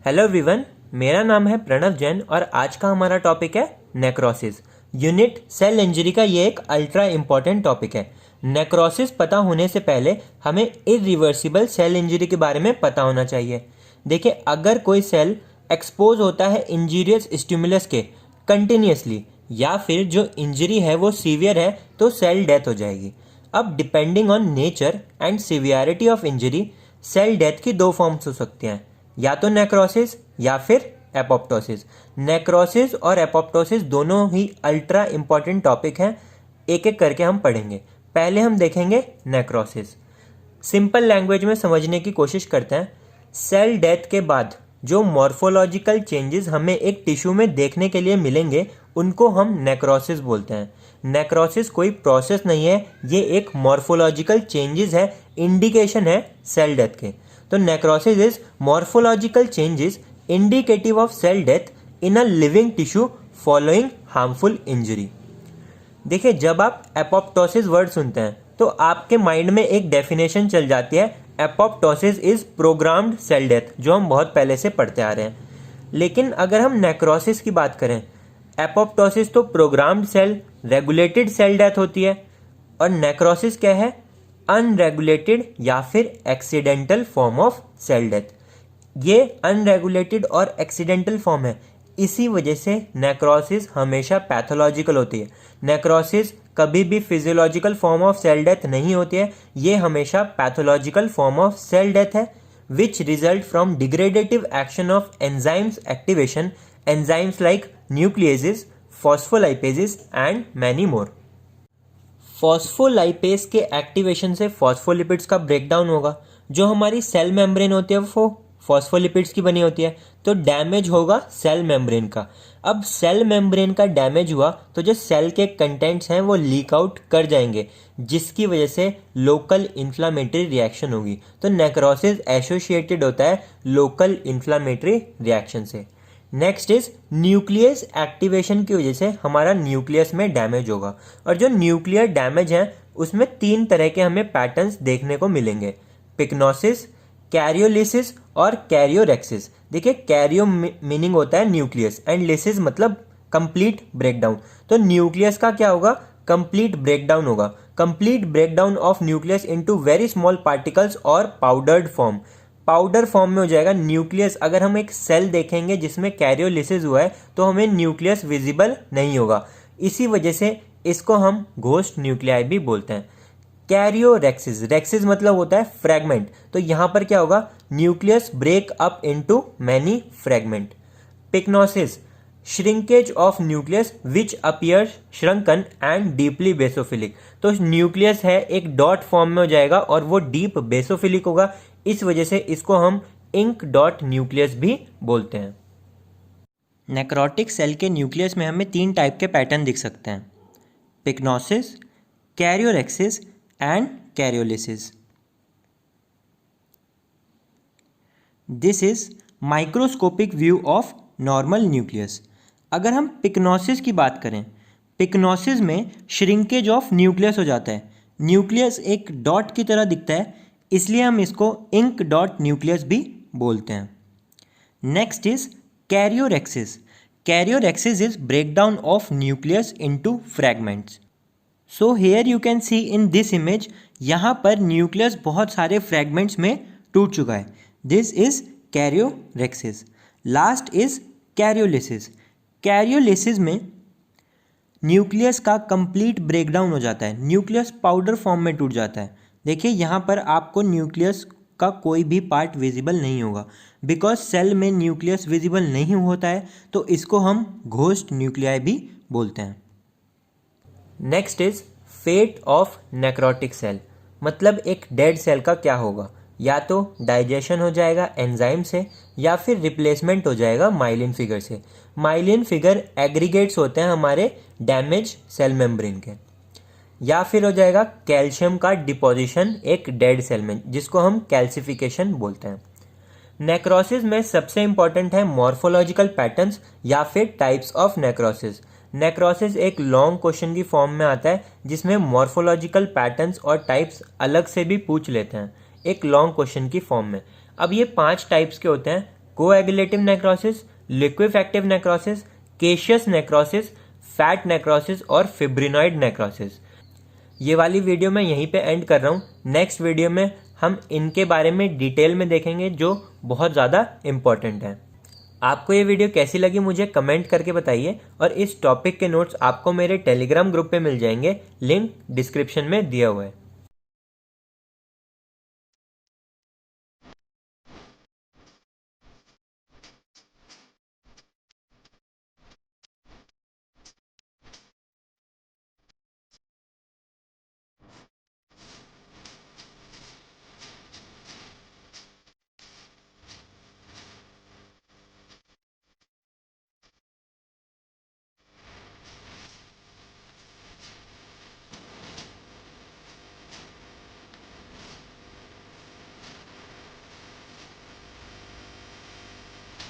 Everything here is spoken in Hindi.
हेलो एवरीवन, मेरा नाम है प्रणव जैन और आज का हमारा टॉपिक है नेक्रोसिस। यूनिट सेल इंजरी का ये एक अल्ट्रा इम्पॉर्टेंट टॉपिक है। नेक्रोसिस पता होने से पहले हमें इरिवर्सिबल सेल इंजरी के बारे में पता होना चाहिए। देखिए, अगर कोई सेल एक्सपोज होता है इंजीरियस स्टिमुलस के कंटिन्यूसली या फिर जो इंजरी है वो सीवियर है तो सेल डेथ हो जाएगी। अब depending on nature and severity of injury cell death की दो फॉर्म्स हो सकती हैं, या तो नेक्रोसिस या फिर एपोप्टोसिस। नेक्रोसिस और एपोप्टोसिस दोनों ही अल्ट्रा इंपॉर्टेंट टॉपिक हैं, एक एक करके हम पढ़ेंगे। पहले हम देखेंगे नेक्रोसिस। सिंपल लैंग्वेज में समझने की कोशिश करते हैं। सेल डेथ के बाद जो मॉर्फोलॉजिकल चेंजेस हमें एक टिश्यू में देखने के लिए मिलेंगे उनको हम नेक्रोसिस बोलते हैं। नेक्रोसिस कोई प्रोसेस नहीं है, ये एक मॉर्फोलॉजिकल चेंजेस है, इंडिकेशन है सेल डेथ के। तो necrosis is morphological changes indicative of cell death in a living tissue following harmful injury. देखिए, जब आप एपोप्टोसिस वर्ड सुनते हैं तो आपके माइंड में एक डेफिनेशन चल जाती है, apoptosis is programmed cell death, जो हम बहुत पहले से पढ़ते आ रहे हैं। लेकिन अगर हम नेक्रोसिस की बात करें, एपोप्टोसिस तो programmed cell regulated cell death होती है और नेक्रोसिस क्या है, अनरेगुलेटेड या फिर accidental form of cell death. ये अनरेगुलेटेड और एक्सीडेंटल फॉर्म है, इसी वजह से नेक्रोसिस हमेशा पैथोलॉजिकल होती है। नेक्रोसिस कभी भी physiological form of cell death नहीं होती है, ये हमेशा pathological form of cell death है, which result from degradative action of enzymes activation, enzymes like nucleases, phospholipases and many more. Phospholipase के एक्टिवेशन से फॉस्फोलिपिड्स का ब्रेकडाउन होगा। जो हमारी सेल मेम्ब्रेन होती है वो फॉस्फोलिपिड्स की बनी होती है, तो डैमेज होगा सेल मेम्ब्रेन का। अब सेल मेम्ब्रेन का डैमेज हुआ तो जो सेल के कंटेंट्स हैं वो लीक आउट कर जाएंगे, जिसकी वजह से लोकल इन्फ्लामेटरी रिएक्शन होगी। तो नेक्रोसिस एसोसिएटेड होता है लोकल इन्फ्लामेटरी रिएक्शन से। नेक्स्ट इज न्यूक्लियस एक्टिवेशन की वजह से हमारा न्यूक्लियस में डैमेज होगा, और जो न्यूक्लियर डैमेज है उसमें तीन तरह के हमें पैटर्न्स देखने को मिलेंगे, पिक्नोसिस, कैरियोलिसिस और कैरियोरेक्सिस। देखिए, कैरियो मीनिंग होता है न्यूक्लियस एंड लिसिस मतलब कंप्लीट ब्रेकडाउन। तो न्यूक्लियस का क्या होगा, कंप्लीट ब्रेकडाउन होगा। Complete breakdown of nucleus into very small particles और पाउडर्ड फॉर्म। पाउडर फॉर्म में हो जाएगा न्यूक्लियस। अगर हम एक सेल देखेंगे जिसमें कैरियोलिसिस हुआ है तो हमें न्यूक्लियस विजिबल नहीं होगा, इसी वजह से इसको हम घोस्ट न्यूक्लियाई भी बोलते हैं। कैरियोरेक्सिस, रेक्सिस मतलब होता है फ्रैगमेंट, तो यहां पर क्या होगा, nucleus break up into many fragment. Pyknosis, shrinkage of nucleus which appear shrunken and deeply basophilic. तो न्यूक्लियस है एक डॉट फॉर्म में हो जाएगा और वो डीप बेसोफिलिक होगा, इस वजह से इसको हम इंक डॉट न्यूक्लियस भी बोलते हैं। नेक्रोटिक सेल के न्यूक्लियस में हमें तीन टाइप के पैटर्न दिख सकते हैं, pyknosis, karyorrhexis and karyolysis. This is microscopic view of normal nucleus. अगर हम पिक्नोसिस की बात करें, पिक्नोसिस में श्रिंकेज ऑफ न्यूक्लियस हो जाता है, न्यूक्लियस एक डॉट की तरह दिखता है, इसलिए हम इसको इंक डॉट न्यूक्लियस भी बोलते हैं। Next is karyorrhexis. Karyorrhexis is breakdown of nucleus into fragments. So here you can see in this image, यहाँ पर न्यूक्लियस बहुत सारे फ्रैगमेंट्स में टूट चुका है। This is karyorrhexis. Last is karyolysis. Karyolysis में न्यूक्लियस का कंप्लीट ब्रेकडाउन हो जाता है, न्यूक्लियस पाउडर फॉर्म में टूट जाता है। देखिए, यहाँ पर आपको न्यूक्लियस का कोई भी पार्ट विजिबल नहीं होगा, बिकॉज सेल में न्यूक्लियस विजिबल नहीं होता है, तो इसको हम घोस्ट न्यूक्लियाई भी बोलते हैं। Next is fate of necrotic cell, मतलब एक डेड सेल का क्या होगा, या तो डाइजेशन हो जाएगा एंजाइम से या फिर रिप्लेसमेंट हो जाएगा माइलिन फिगर से। माइलिन फिगर एग्रीगेट्स होते हैं हमारे डैमेज सेल मेम्ब्रेन के, या फिर हो जाएगा कैल्शियम का डिपोजिशन एक डेड सेल में, जिसको हम कैल्सिफिकेशन बोलते हैं। नेक्रोसिस में सबसे इंपॉर्टेंट है मॉर्फोलॉजिकल पैटर्न्स या फिर टाइप्स ऑफ नेक्रोसिस। नेक्रोसिस एक लॉन्ग क्वेश्चन की फॉर्म में आता है जिसमें मॉर्फोलॉजिकल पैटर्न्स और टाइप्स अलग से भी पूछ लेते हैं एक लॉन्ग क्वेश्चन की फॉर्म में। अब ये 5 टाइप्स के होते हैं, coagulative necrosis, liquefactive necrosis, caseous necrosis, fat necrosis और फिब्रिनॉइड नेक्रोसिस। ये वाली वीडियो मैं यहीं पे एंड कर रहा हूँ। नेक्स्ट वीडियो में हम इनके बारे में डिटेल में देखेंगे जो बहुत ज़्यादा इम्पॉर्टेंट है। आपको ये वीडियो कैसी लगी मुझे कमेंट करके बताइए, और इस टॉपिक के नोट्स आपको मेरे टेलीग्राम ग्रुप पे मिल जाएंगे, लिंक डिस्क्रिप्शन में दिया हुआ है।